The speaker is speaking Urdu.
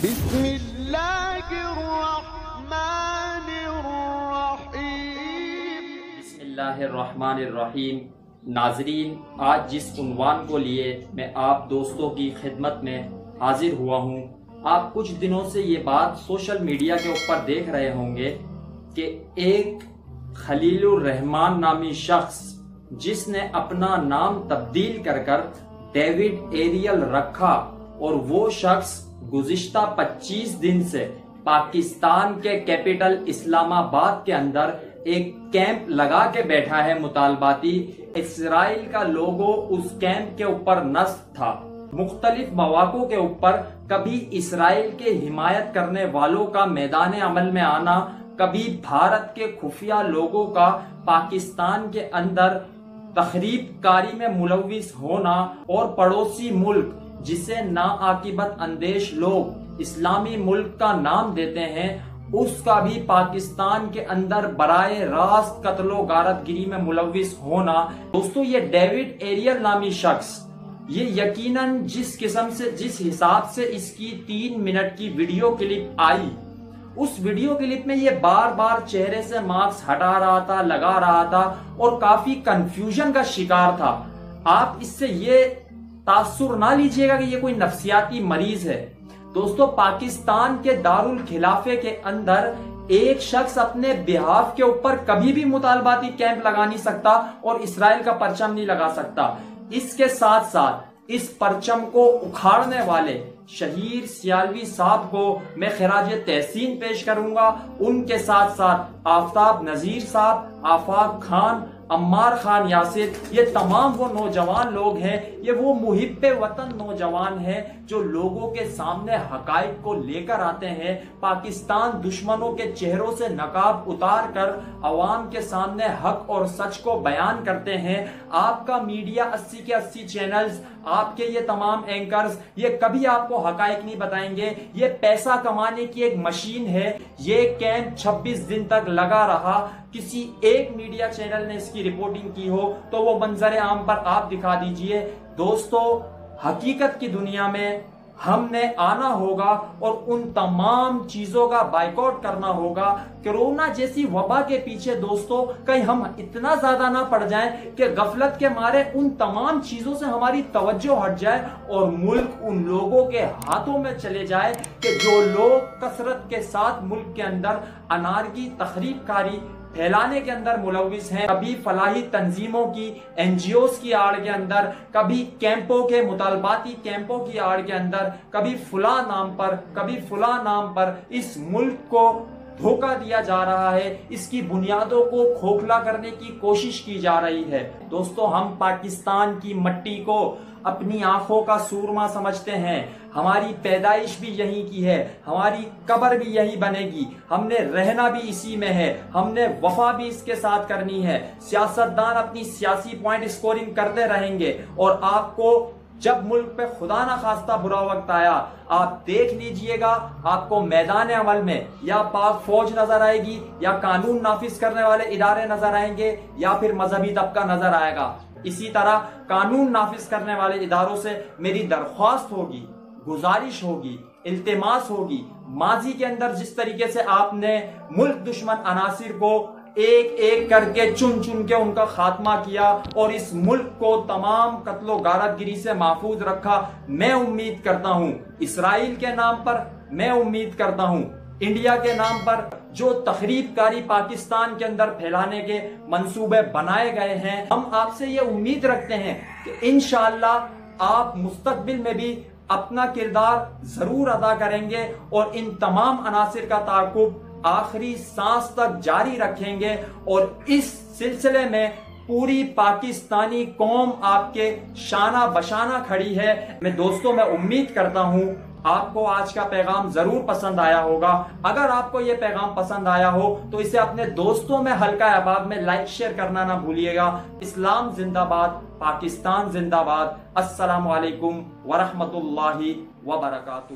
بسم اللہ الرحمن الرحیم۔ بسم اللہ الرحمن الرحیم۔ ناظرین، آج جس عنوان کو لیے میں آپ دوستوں کی خدمت میں حاضر ہوا ہوں، آپ کچھ دنوں سے یہ بات سوشل میڈیا کے اوپر دیکھ رہے ہوں گے کہ ایک خلیل الرحمان نامی شخص جس نے اپنا نام تبدیل کر ڈیوڈ ایریل رکھا، اور وہ شخص گزشتہ 25 دن سے پاکستان کے کیپٹل اسلام آباد کے اندر ایک کیمپ لگا کے بیٹھا ہے مطالباتی۔ اسرائیل کا لوگو اس کیمپ کے اوپر نصب تھا۔ مختلف مواقع کے اوپر کبھی اسرائیل کے حمایت کرنے والوں کا میدان عمل میں آنا، کبھی بھارت کے خفیہ لوگوں کا پاکستان کے اندر تخریب کاری میں ملوث ہونا، اور پڑوسی ملک جسے ناعاقبت اندیش لوگ اسلامی ملک کا نام دیتے ہیں، اس کا بھی پاکستان کے اندر براہ راست قتل و غارت گری میں ملوث ہونا۔ دوستو، یہ ڈیوڈ ایریل نامی شخص، یہ یقیناً جس حساب سے اس کی 3 منٹ کی ویڈیو کلپ آئی، اس ویڈیو کلپ میں یہ بار بار چہرے سے ماسک ہٹا رہا تھا، لگا رہا تھا، اور کافی کنفیوژن کا شکار تھا۔ آپ اس سے یہ تاثر نہ لیجئے گا کہ یہ کوئی نفسیاتی مریض ہے۔ دوستو، پاکستان کے دارالخلافے کے اندر ایک شخص اپنے بہاف کے اوپر کبھی بھی مطالباتی کیمپ لگا نہیں سکتا اور اسرائیل کا پرچم نہیں لگا سکتا۔ اس کے ساتھ ساتھ اس پرچم کو اکھاڑنے والے شہیر سیالوی صاحب کو میں خراج تحسین پیش کروں گا۔ ان کے ساتھ ساتھ آفتاب نذیر صاحب، آفاق خان، عمار خان یاسر، یہ تمام وہ نوجوان لوگ ہیں، یہ وہ محب وطن نوجوان ہیں جو لوگوں کے سامنے حقائق کو لے کر آتے ہیں، پاکستان دشمنوں کے چہروں سے نقاب اتار کر عوام کے سامنے حق اور سچ کو بیان کرتے ہیں۔ آپ کا میڈیا 80 کے 80 چینلز، آپ کے یہ تمام اینکرز، یہ کبھی آپ کو حقائق نہیں بتائیں گے۔ یہ پیسہ کمانے کی ایک مشین ہے۔ یہ کیمپ 26 دن تک لگا رہا۔ کسی ایک میڈیا چینل نے اس کی رپورٹنگ کی ہو تو وہ منظر عام پر آپ دکھا دیجئے۔ دوستو، حقیقت کی دنیا میں ہم نے آنا ہوگا اور ان تمام چیزوں کا بائیکاٹ کرنا ہوگا۔ کرونا جیسی وبا کے پیچھے دوستو کہیں ہم اتنا زیادہ نہ پڑ جائیں کہ غفلت کے مارے ان تمام چیزوں سے ہماری توجہ ہٹ جائے اور ملک ان لوگوں کے ہاتھوں میں چلے جائے کہ جو لوگ کثرت کے ساتھ ملک کے اندر انارکی، تخریب کاری پھیلانے کے اندر ملوث ہیں، کبھی فلاحی تنظیموں کی، این جی اوز کی آڑ کے اندر، کبھی کیمپوں کے مطالباتی کیمپوں کی آڑ کے اندر، کبھی فلاں نام پر، کبھی فلاں نام پر اس ملک کو دھوکہ دیا جا رہا ہے، اس کی بنیادوں کو کھوکھلا کرنے کی کوشش کی جا رہی ہے۔ دوستو، ہم پاکستان کی مٹی کو اپنی آنکھوں کا سورما سمجھتے ہیں۔ ہماری پیدائش بھی یہیں کی ہے، ہماری قبر بھی یہی بنے گی، ہم نے رہنا بھی اسی میں ہے، ہم نے وفا بھی اس کے ساتھ کرنی ہے۔ سیاستدان اپنی سیاسی پوائنٹ اسکورنگ کرتے رہیں گے، اور آپ کو جب ملک پہ خدا نہ خواستہ برا وقت آیا، آپ دیکھ لیجئے گا، آپ کو میدان عمل میں یا پاک فوج نظر آئے گی، یا قانون نافذ کرنے والے ادارے نظر آئیں گے، یا پھر مذہبی طبقہ نظر آئے گا۔ اسی طرح قانون نافذ کرنے والے اداروں سے میری درخواست ہوگی، گزارش ہوگی، التماس ہوگی، ماضی کے اندر جس طریقے سے آپ نے ملک دشمن عناصر کو ایک ایک کر کے چن کے ان کا خاتمہ کیا اور اس ملک کو تمام قتل و غارت گری سے محفوظ رکھا، میں امید کرتا ہوں اسرائیل کے نام پر، میں امید کرتا ہوں انڈیا کے نام پر جو تخریب کاری پاکستان کے اندر پھیلانے کے منصوبے بنائے گئے ہیں، ہم آپ سے یہ امید رکھتے ہیں کہ انشاءاللہ آپ مستقبل میں بھی اپنا کردار ضرور ادا کریں گے اور ان تمام عناصر کا تعاقب آخری سانس تک جاری رکھیں گے، اور اس سلسلے میں پوری پاکستانی قوم آپ کے شانہ بشانہ کھڑی ہے۔ میں امید کرتا ہوں آپ کو آج کا پیغام ضرور پسند آیا ہوگا۔ اگر آپ کو یہ پیغام پسند آیا ہو تو اسے اپنے دوستوں میں حلقہ احباب میں لائک شیئر کرنا نہ بھولیے گا۔ اسلام زندہ باد، پاکستان زندہ باد۔ السلام علیکم ورحمۃ اللہ وبرکاتہ۔